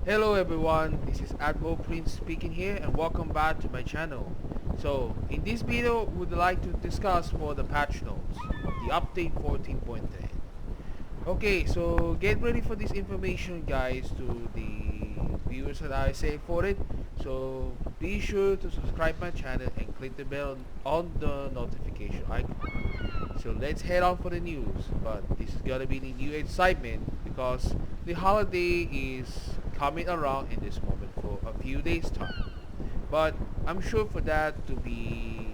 Hello everyone, this is Admiral Prince speaking here and welcome back to my channel. So, in this video we would like to discuss for the patch notes of the update 14.10. Okay, so get ready for this information guys to the viewers that I say for it. So, be sure to subscribe my channel and click the bell on the notification icon. So let's head on for the news, but this is gonna be the new excitement because the holiday is coming around in this moment for a few days time. But I'm sure for that to be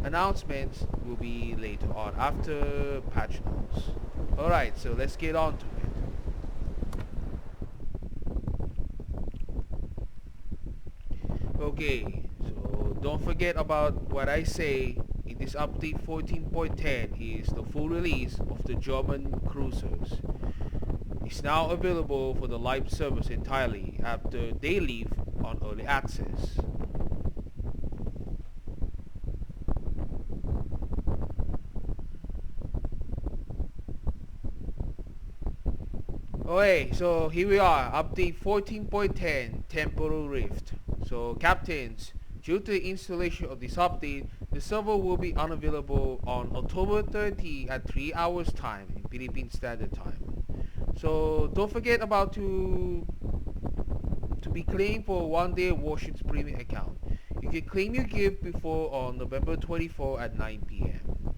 announcements will be later on after patch notes. Alright, so let's get on to it. Okay, so don't forget about what I say in this update 14.10 is the full release of the German cruisers. It's now available for the live servers entirely after they leave on early access. Okay, so here we are, update 14.10, Temporal Rift. So captains, due to the installation of this update, the server will be unavailable on October 30 at 3 hours time in Philippine Standard Time. So don't forget about to be claimed for 1-day Warships premium account. You can claim your gift before on November 24 at 9 p.m.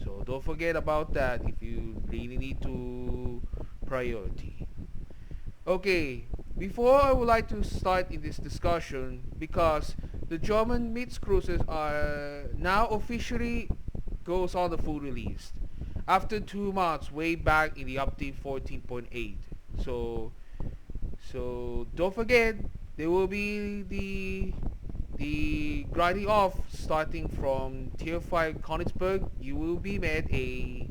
So don't forget about that if you really need to priority. Okay, before I would like to start in this discussion because the German mid cruisers are now officially goes on the full release after 2 months way back in the update 14.8. So don't forget there will be the grinding off starting from tier 5 Königsberg. You will be met a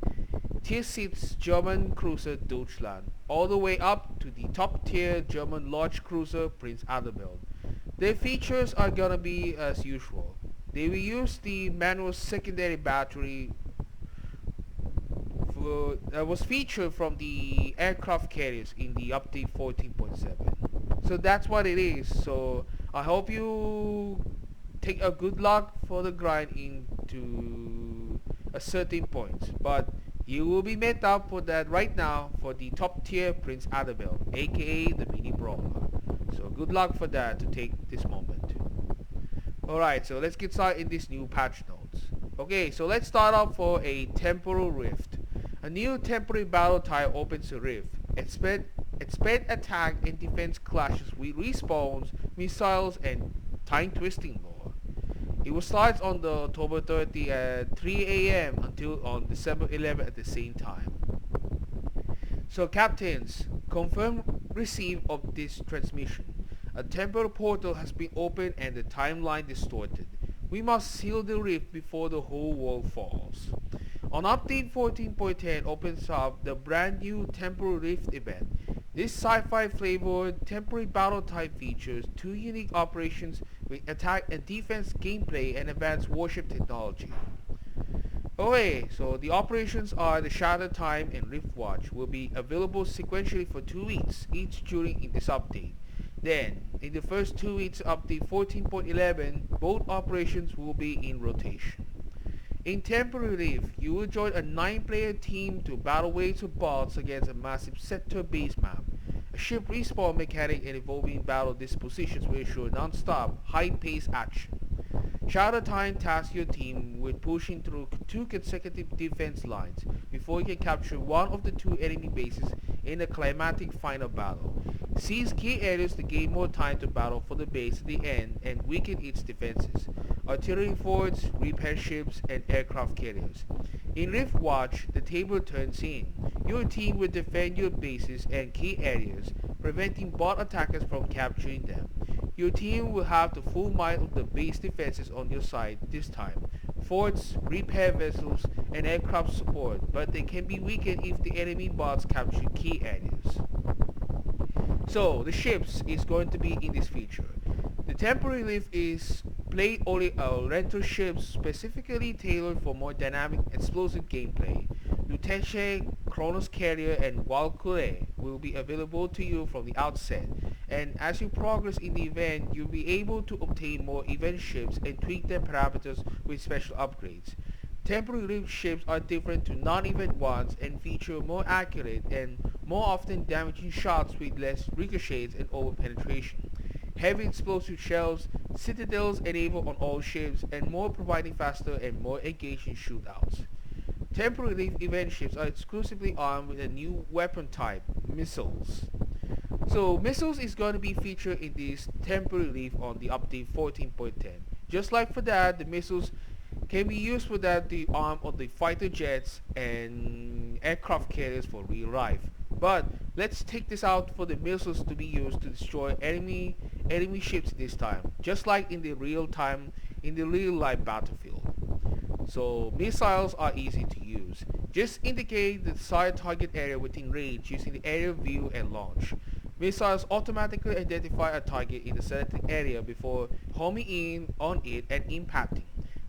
tier 6 German cruiser Deutschland all the way up to the top tier German large cruiser Prince Adalbert. Their features are gonna be as usual. They will use the manual secondary battery that was featured from the aircraft carriers in the update 14.7. So that's what it is. So I hope you take a good luck for the grind into a certain point, but you will be met up for that right now for the top tier Prince Adalbert, aka the mini brawler. So good luck for that to take this moment. Alright, so let's get started in this new patch notes. Okay, so let's start off for a Temporal Rift. A new temporary battle type opens a rift. Expect attack and defense clashes with respawns, missiles, and time twisting lore. It will start on the October 30 at 3 a.m. until on December 11 at the same time. So captains, confirm receipt of this transmission. A temporal portal has been opened and the timeline distorted. We must seal the rift before the whole world falls. On update 14.10 opens up the brand new Temporal Rift event. This sci-fi flavored temporary battle type features 2 unique operations with attack and defense gameplay and advanced warship technology. Okay, so the operations are the Shadow Time and Rift Watch will be available sequentially for 2 weeks each during this update. Then, in the first 2 weeks update 14.11, both operations will be in rotation. In Temporal Rift, you will join a 9-player team to battle waves of bots against a massive sector-based map. A ship respawn mechanic and evolving battle dispositions will ensure non-stop, high-paced action. Shadow Time tasks your team with pushing through 2 consecutive defense lines before you can capture one of the 2 enemy bases in a climatic final battle. Seize key areas to gain more time to battle for the base at the end and weaken its defenses. Artillery forts, repair ships, and aircraft carriers. In Rift Watch, the table turns in. Your team will defend your bases and key areas, preventing bot attackers from capturing them. Your team will have the full might of the base defenses on your side this time. Forts, repair vessels, and aircraft support, but they can be weakened if the enemy bots capture key areas. So, the ships is going to be in this feature. The Temporary Rift is played only on rental ships specifically tailored for more dynamic, explosive gameplay. Lutetia, Kronos Carrier, and Valkyrie will be available to you from the outset, and as you progress in the event, you'll be able to obtain more event ships and tweak their parameters with special upgrades. Temporary Rift ships are different to non-event ones and feature more accurate and more often damaging shots with less ricochets and over-penetration. Heavy explosive shells, citadels enabled on all ships, and more providing faster and more engaging shootouts. Temporary Rift event ships are exclusively armed with a new weapon type, missiles. So missiles is going to be featured in this Temporary Rift on the update 14.10. Just like for that, the missiles can be used for that the arm of the fighter jets and aircraft carriers for real life. But let's take this out for the missiles to be used to destroy enemy ships this time, just like in the real life battlefield. So missiles are easy to use. Just indicate the desired target area within range using the aerial view and launch. Missiles automatically identify a target in the selected area before homing in on it and impacting.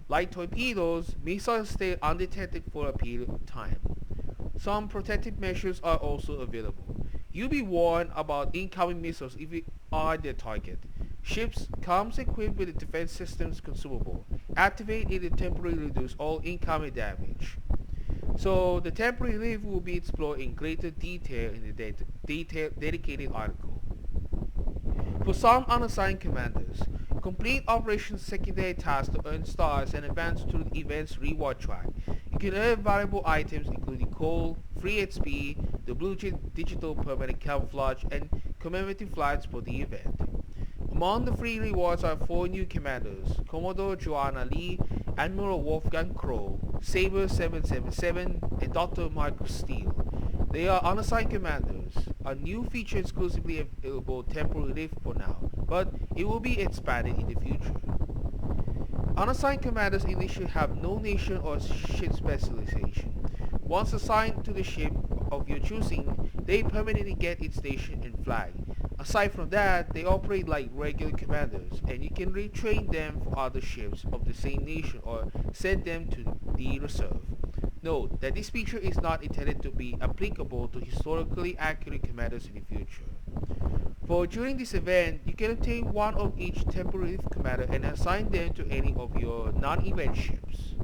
Like torpedoes, missiles stay undetected for a period of time. Some protective measures are also available. You'll be warned about incoming missiles if you are their target. Ships comes equipped with a defense systems consumable. Activate it to temporarily reduce all incoming damage. So the temporary relief will be explored in greater detail in the dedicated article. For some unassigned commanders, complete operations secondary tasks to earn stars and advance through the event's reward track. You can earn valuable items including coal, free XP, the blue digital permanent camouflage, and commemorative flights for the event. Among the free rewards are 4 new commanders: Commodore Joanna Lee, Admiral Wolfgang Crow, Saber 777, and Dr. Michael Steele. They are unassigned commanders, a new feature exclusively available temporary lift for now, but it will be expanded in the future. Unassigned commanders initially have no nation or ship specialization. Once assigned to the ship of your choosing, they permanently get its nation and flag. Aside from that, they operate like regular commanders, and you can retrain them for other ships of the same nation or send them to the reserve. Note that this feature is not intended to be applicable to historically accurate commanders in the future. For during this event, you can obtain one of each temporary commander and assign them to any of your non-event ships.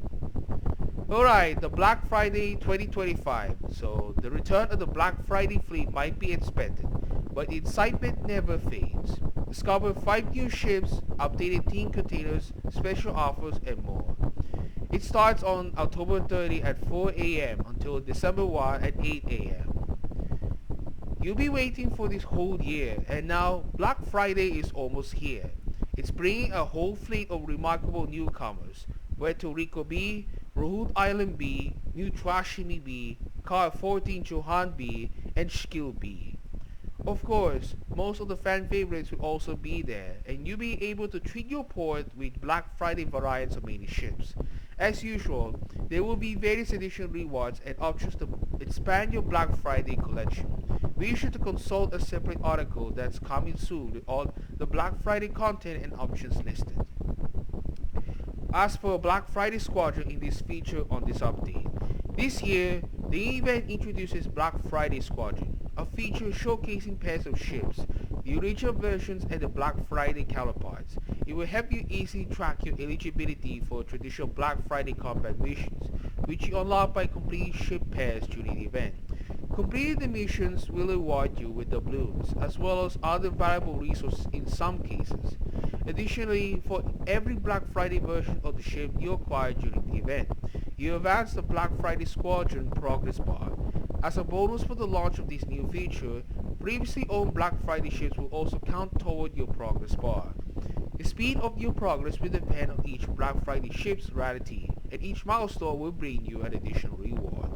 Alright, the Black Friday 2025. So the return of the Black Friday fleet might be expected, but excitement never fades. Discover 5 new ships, updated team containers, special offers, and more. It starts on October 30 at 4 a.m. until December 1 at 8 a.m. You'll be waiting for this whole year, and now Black Friday is almost here. It's bringing a whole fleet of remarkable newcomers: Puerto Rico B, Rhode Island B, New Trashimi B, Car 14 Johan B, and Skill B. Of course, most of the fan favorites will also be there, and you'll be able to treat your port with Black Friday variants of many ships. As usual, there will be various additional rewards and options to expand your Black Friday collection. Be sure to consult a separate article that's coming soon with all the Black Friday content and options listed. As for Black Friday Squadron in this feature on this update, this year, the event introduces Black Friday Squadron, a feature showcasing pairs of ships, the original versions and the Black Friday counterparts. It will help you easily track your eligibility for traditional Black Friday combat missions, which you unlock by completing ship pairs during the event. Completing the missions will reward you with doubloons, as well as other valuable resources in some cases. Additionally, for every Black Friday version of the ship you acquire during the event, you advance the Black Friday Squadron progress bar. As a bonus for the launch of this new feature, previously owned Black Friday ships will also count toward your progress bar. The speed of your progress will depend on each Black Friday ship's rarity, and each milestone will bring you an additional reward.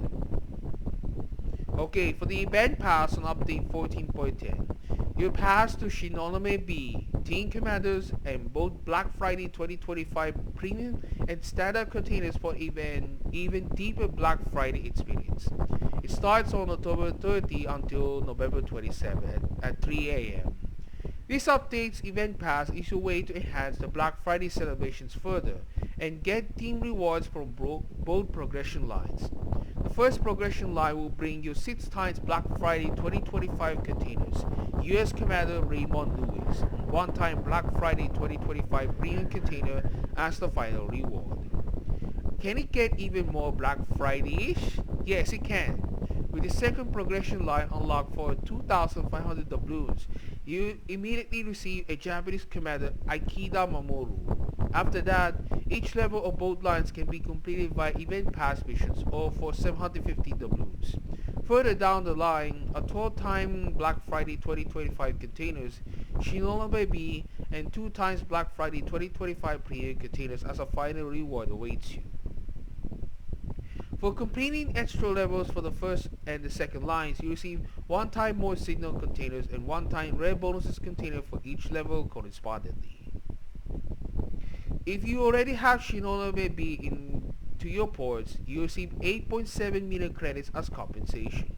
Okay, for the event pass on update 14.10, your pass to Shinonome B, Team Commanders, and both Black Friday 2025 Premium and Standard containers for even deeper Black Friday experience. It starts on October 30 until November 27 at 3 a.m. This update's event pass is a way to enhance the Black Friday celebrations further and get team rewards from both progression lines. The first progression line will bring you 6 times Black Friday 2025 containers, US Commander Raymond Lewis, and 1 time Black Friday 2025 premium container as the final reward. Can it get even more Black Friday-ish? Yes, it can. With the second progression line unlocked for 2,500 doubloons, you immediately receive a Japanese commander Aikida Mamoru. After that, each level of both lines can be completed via event pass missions or for 750 doubloons. Further down the line, a 12-time Black Friday 2025 containers, Shinobi B, and 2 times Black Friday 2025 premium containers as a final reward awaits you. For completing extra levels for the first and the second lines, you receive 1 time more signal containers and 1 time rare bonuses container for each level correspondingly. If you already have Shinobi B into your ports, you receive 8.7 million credits as compensation.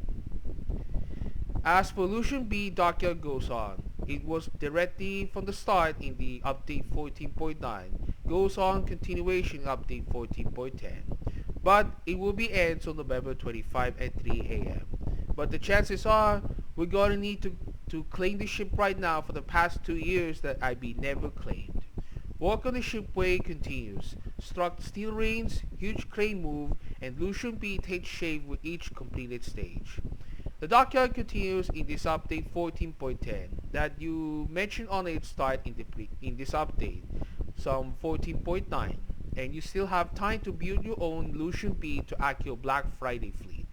As for Lucian B, Dockyard goes on. It was directly from the start in the update 14.9, goes on continuation in update 14.10. But it will be ends on November 25 at 3 a.m. But the chances are we're gonna need to claim the ship right now for the past 2 years that IB never claimed. Work on the shipway continues. Struck steel rains, huge crane move, and Lucian B takes shape with each completed stage. The dockyard continues in this update 14.10 that you mentioned on its start in this update, some 14.9, and you still have time to build your own Lucian B to act your Black Friday fleet.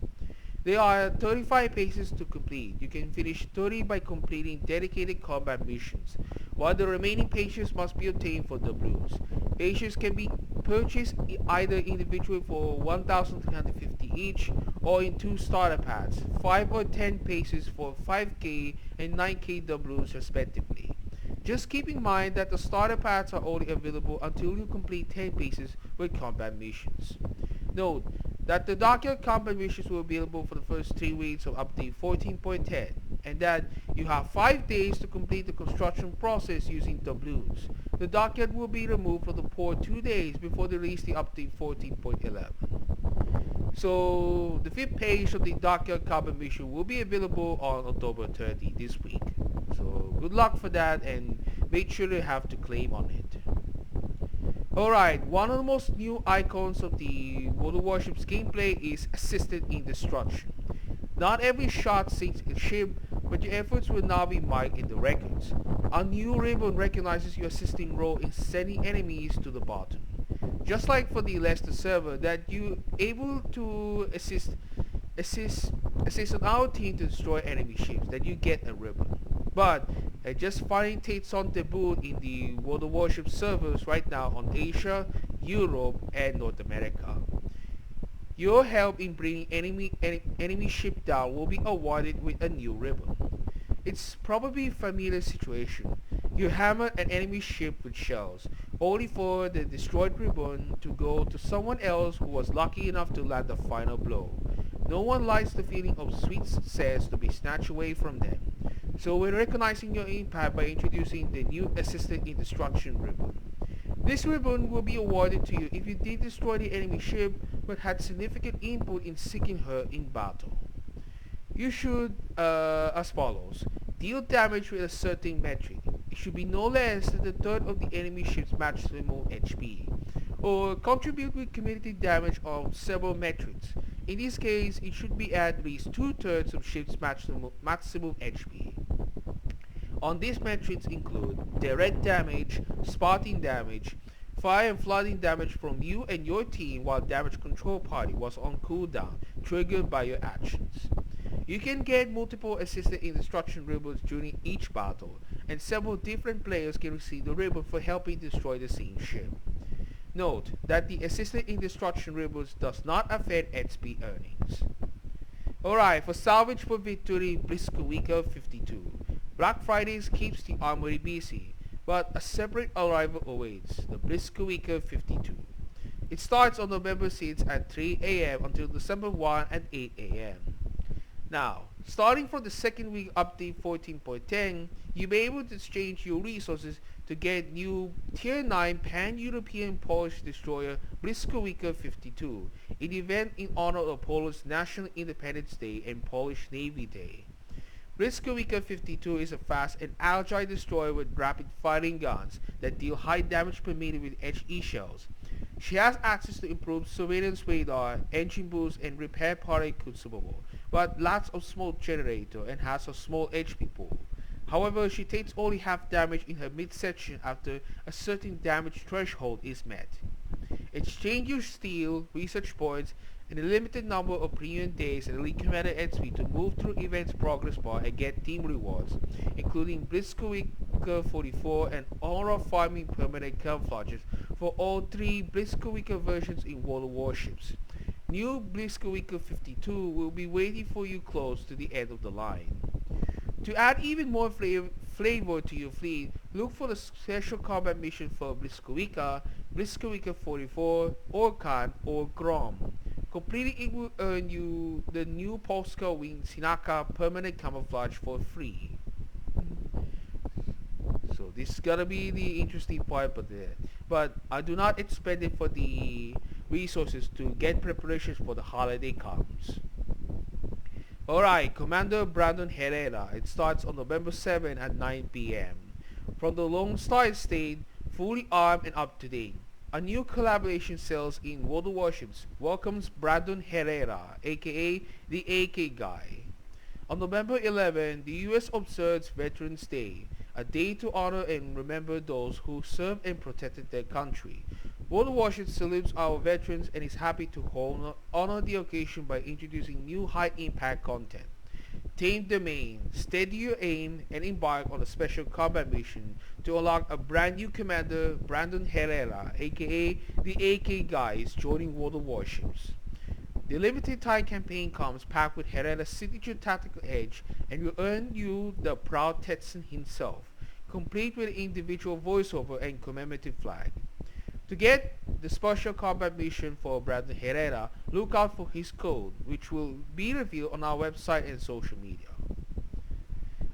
There are 35 paces to complete. You can finish 30 by completing dedicated combat missions, while the remaining paces must be obtained for doubloons. Paces can be purchased either individually for 1,350 each, or in 2 starter packs, 5 or 10 paces for 5k and 9k doubloons respectively. Just keep in mind that the starter packs are only available until you complete 10 paces with combat missions. Note that the dockyard combat missions will be available for the first 3 weeks of update 14.10, and that you have 5 days to complete the construction process using doubloons. The dockyard will be removed from the port 2 days before they release the update 14.11. So the 5th page of the dockyard combat mission will be available on October 30 this week. So good luck for that, and make sure you have to claim on it. Alright, one of the most new icons of the World of Warships gameplay is assisted in destruction. Not every shot sinks a ship, but your efforts will now be marked in the records. A new ribbon recognizes your assisting role in sending enemies to the bottom. Just like for the Leicester server, that you able to assist on our team to destroy enemy ships, that you get a ribbon. But just finding takes on debut in the World of Warships servers right now on Asia, Europe, and North America. Your help in bringing enemy ship down will be awarded with a new ribbon. It's probably a familiar situation. You hammer an enemy ship with shells, only for the destroyed ribbon to go to someone else who was lucky enough to land the final blow. No one likes the feeling of sweet success to be snatched away from them. So we're recognizing your impact by introducing the new Assisted in Destruction ribbon. This ribbon will be awarded to you if you did destroy the enemy ship but had significant input in sinking her in battle. You should, as follows, deal damage with a certain metric. It should be no less than a third of the enemy ship's maximum HP, or contribute with cumulative damage of several metrics. In this case, it should be at least 2/3 of ship's maximum HP. On these metrics include direct damage, spotting damage, fire and flooding damage from you and your team while damage control party was on cooldown, triggered by your actions. You can get multiple assisted in destruction ribbons during each battle, and several different players can receive the ribbon for helping destroy the same ship. Note that the assisted in destruction ribbons does not affect XP earnings. Alright, for Salvage for Victory Blyskawica 52. Black Fridays keeps the armory busy, but a separate arrival awaits, the Blyskawica 52. It starts on November 6 at 3 a.m. until December 1 at 8 a.m. Now, starting from the second week update 14.10, you'll be able to exchange your resources to get new Tier 9 Pan-European Polish destroyer Blyskawica 52, an event in honor of Poland's National Independence Day and Polish Navy Day. Blyskawica 52 is a fast and agile destroyer with rapid firing guns that deal high damage per minute with HE shells. She has access to improved surveillance radar, engine boost, and repair party consumable, but lacks a smoke generator and has a small HP pool. However, she takes only half damage in her midsection after a certain damage threshold is met. Exchange your steel, research points, and a limited number of premium days and Elite Commander XP to move through events progress bar and get team rewards, including Blyskawica 44 and Honor Farming permanent camouflages for all three Blyskawica versions in World of Warships. New Blyskawica 52 will be waiting for you close to the end of the line. To add even more flavor to your fleet, look for the special combat mission for Blyskawica, Blyskawica 44, Orkan, or Grom. Completing it will earn you the new Polska Wing Sinaka permanent camouflage for free. So this is gonna be the interesting part of it. But I do not expend it for the resources to get preparations for the holiday comes. Alright, Commander Brandon Herrera. It starts on November 7 at 9 p.m. From the Lone Star Estate, fully armed and up to date. A new collaboration sales in World of Warships welcomes Brandon Herrera, aka the AK Guy. On November 11, the US observes Veterans Day, a day to honor and remember those who served and protected their country. World of Warships salutes our veterans and is happy to honor the occasion by introducing new high-impact content. Tame the main, steady your aim, and embark on a special combat mission to unlock a brand new commander, Brandon Herrera, aka the AK Guy, is joining World of Warships. The limited time campaign comes packed with Herrera's signature tactical edge and will earn you the proud Texan himself, complete with individual voiceover and commemorative flag. To get the special combat mission for Brandon Herrera, look out for his code, which will be revealed on our website and social media.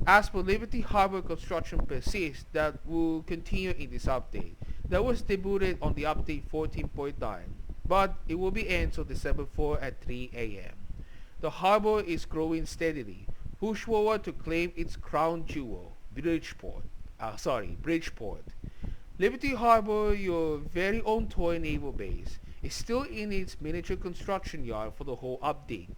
As for Liberty Harbor construction persists, that will continue in this update. That was debuted on the update 14.9, but it will be end until December 4 at 3 a.m. The harbor is growing steadily. Push forward to claim its crown jewel, Bridgeport. Liberty Harbor, your very own toy naval base, is still in its miniature construction yard for the whole update.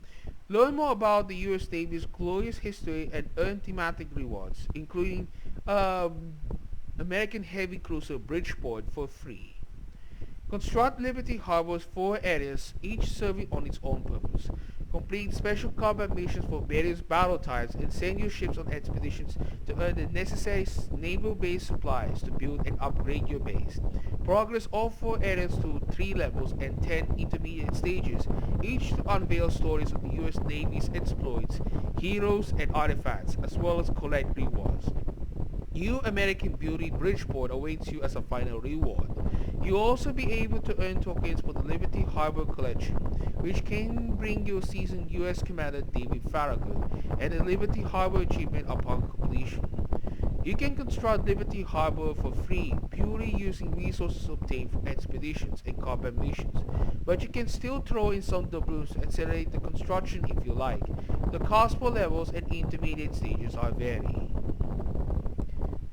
Learn more about the US Navy's glorious history and earn thematic rewards, including American heavy cruiser Bridgeport for free. Construct Liberty Harbor's 4 areas, each serving on its own purpose. Complete special combat missions for various battle types and send your ships on expeditions to earn the necessary naval base supplies to build and upgrade your base. Progress all 4 areas to 3 levels and 10 intermediate stages, each to unveil stories of the US Navy's exploits, heroes, and artifacts, as well as collect rewards. New American Beauty Bridgeport awaits you as a final reward. You'll also be able to earn tokens for the Liberty Harbor Collection, which can bring you seasoned US Commander David Farragut and a Liberty Harbor achievement upon completion. You can construct Liberty Harbor for free purely using resources obtained from expeditions and combat missions, but you can still throw in some doubloons to accelerate the construction if you like. The cost for levels and intermediate stages are varying.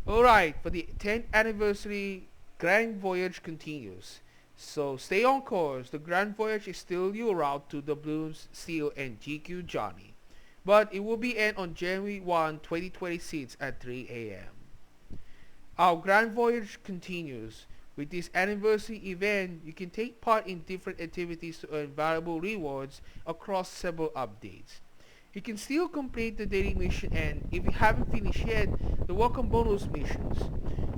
Alright, for the 10th anniversary, Grand Voyage continues. So stay on course. The Grand Voyage is still your route to Doubloons, Steel, and GQ Johnny. But it will be end on January 1, 2026 at 3 a.m. Our Grand Voyage continues. With this anniversary event, you can take part in different activities to earn valuable rewards across several updates. You can still complete the daily mission, and if you haven't finished yet, the welcome bonus missions.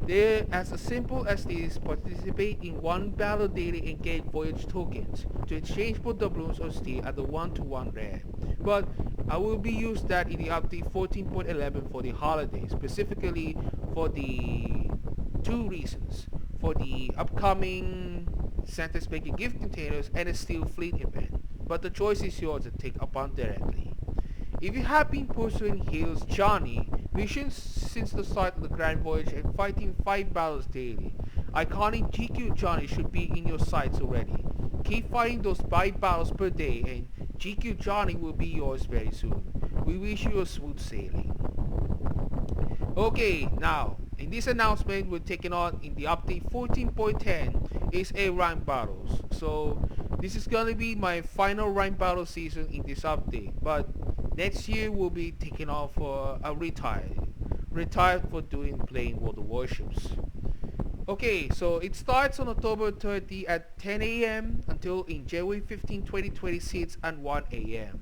They're as simple as this: participate in one battle daily and get voyage tokens to exchange for doubloons or steel at the 1-to-1 rare. But I will be used that in the update 14.11 for the holidays, specifically for the 2 reasons: for the upcoming Santa's Making gift containers and a Steel Fleet event. But the choice is yours to take upon directly. If you have been pursuing Hale's Johnny missions since the start of the Grand Voyage and fighting 5 battles daily, iconic GQ Johnny should be in your sights already. Keep fighting those 5 battles per day and GQ Johnny will be yours very soon. We wish you a smooth sailing. Okay, now, in this announcement we're taking on in the update 14.10 is a rank battles. So, this is gonna be my final rank battle season in this update. But next year we'll be taking off for a retired for playing World of Warships. Okay, so it starts on October 30 at 10 a.m. until in January 15, 2026 at 1 a.m.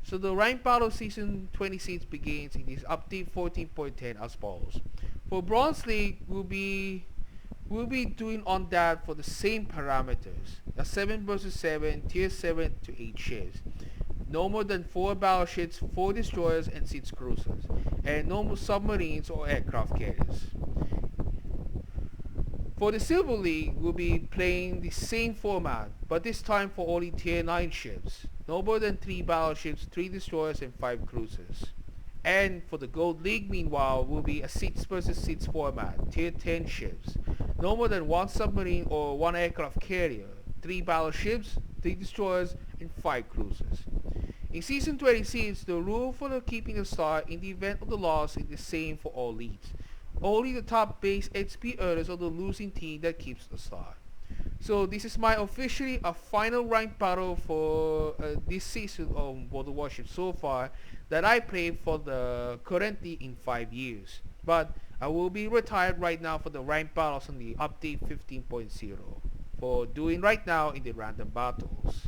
So the rank battle season 26 begins in this update 14.10 as follows. For Bronze League, we'll be doing on that for the same parameters. A 7 versus 7, tier 7 to 8 ships. No more than 4 battleships, 4 destroyers and 6 cruisers. And no more submarines or aircraft carriers. For the Silver League, we'll be playing the same format, but this time for only tier 9 ships. No more than 3 battleships, 3 destroyers and 5 cruisers. And for the Gold League, meanwhile, will be a 6 versus 6 format, tier 10 ships. No more than 1 submarine or 1 aircraft carrier, 3 battleships, 3 destroyers and 5 cruisers. In Season 26, the rule for the keeping a star in the event of the loss is the same for all leagues. Only the top base XP earners of the losing team that keeps the star. So this is my officially a final rank battle for this season of World of Warships so far that I played for the currently in 5 years. But I will be retired right now for the rank battles on the update 15.0 for doing right now in the random battles.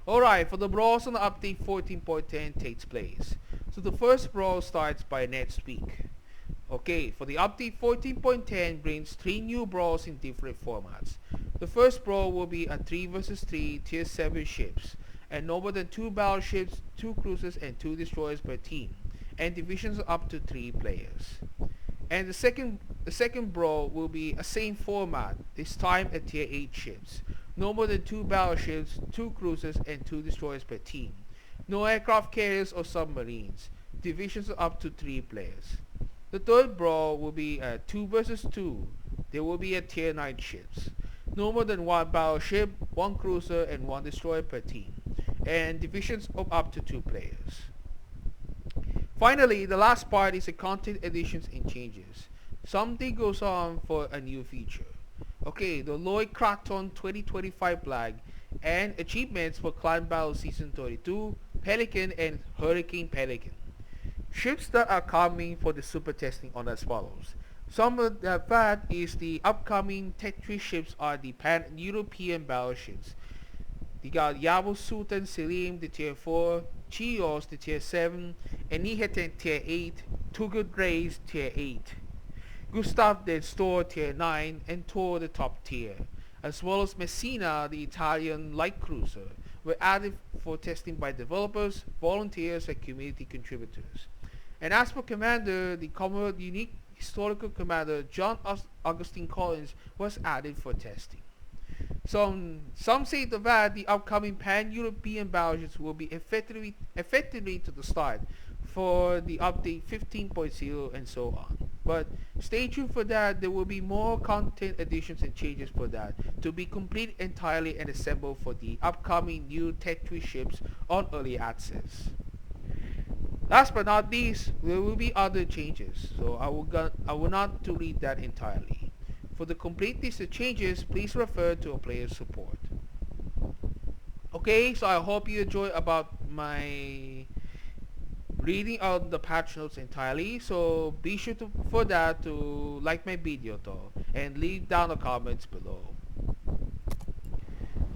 Alright, for the brawls on the update 14.10 takes place. So the first brawl starts by next week. Okay, for the update 14.10 brings 3 new brawls in different formats. The first brawl will be a 3 versus 3 tier 7 ships and no more than 2 battleships, 2 cruisers and 2 destroyers per team and divisions up to 3 players. And the second brawl will be a same format, this time at tier 8 ships. No more than 2 battleships, 2 cruisers and 2 destroyers per team. No aircraft carriers or submarines. Divisions up to 3 players. The third brawl will be a 2 versus 2. There will be a tier 9 ships. No more than 1 battleship, 1 cruiser and 1 destroyer per team. And divisions of up to 2 players. Finally, the last part is the content additions and changes. Something goes on for a new feature. Okay, the Lloyd Crackton 2025 flag and achievements for Clan Battle Season 32, Pelican and Hurricane Pelican. Ships that are coming for the super testing on as follows. Some of that is the upcoming Tech 3 ships are the Pan-European battleships. You got Yavuz Sultan Selim, the tier 4, Chios, the tier 7, Enihetan tier 8, Tugud Reis tier 8. Gustav den Store tier 9 and Tor the top tier, as well as Messina the Italian light cruiser, were added for testing by developers, volunteers and community contributors. And as for Commander, the Commodore Unique Historical Commander John Augustine Collins was added for testing. Some say that the upcoming Pan-European battleships will be effectively to the start for the update 15.0 and so on. But stay tuned for that. There will be more content additions and changes for that to be complete entirely and assembled for the upcoming new Tech 3 ships on early access. Last but not least, there will be other changes, so I will not to read that entirely. For the complete list of changes, please refer to a player's support. Okay, so I hope you enjoy about my reading out the patch notes entirely, so be sure for that to like my video though and leave down the comments below.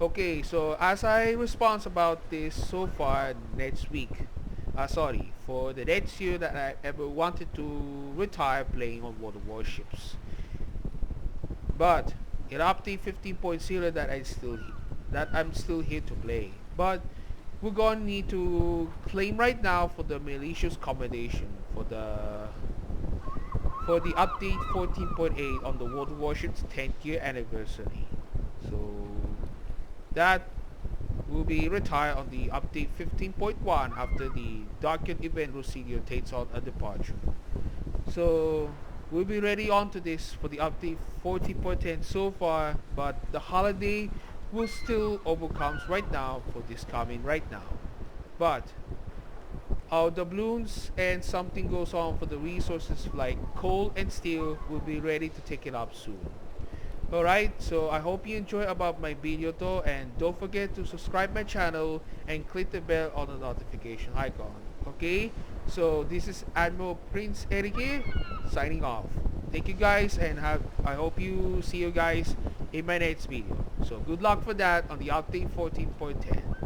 Okay, so as I respond about this so far next week, for the next year that I ever wanted to retire playing on World of Warships, but in update 15.0 that I'm still here to play, but we're going to need to claim right now for the malicious commendation for the update 14.8 on the World of Warships 10th year anniversary. So that will be retired on the update 15.1 after the docket event procedure takes on a departure. So we'll be ready on to this for the update 14.10 so far, but the holiday will still overcomes right now for this coming right now. But our doubloons and something goes on for the resources like coal and steel will be ready to take it up soon. Alright, so I hope you enjoy about my video though, and don't forget to subscribe my channel and click the bell on the notification icon. Okay, so this is Admiral Prince Erike signing off. Thank you guys, and I hope you see you guys in my next video. So good luck for that on the update 14.10.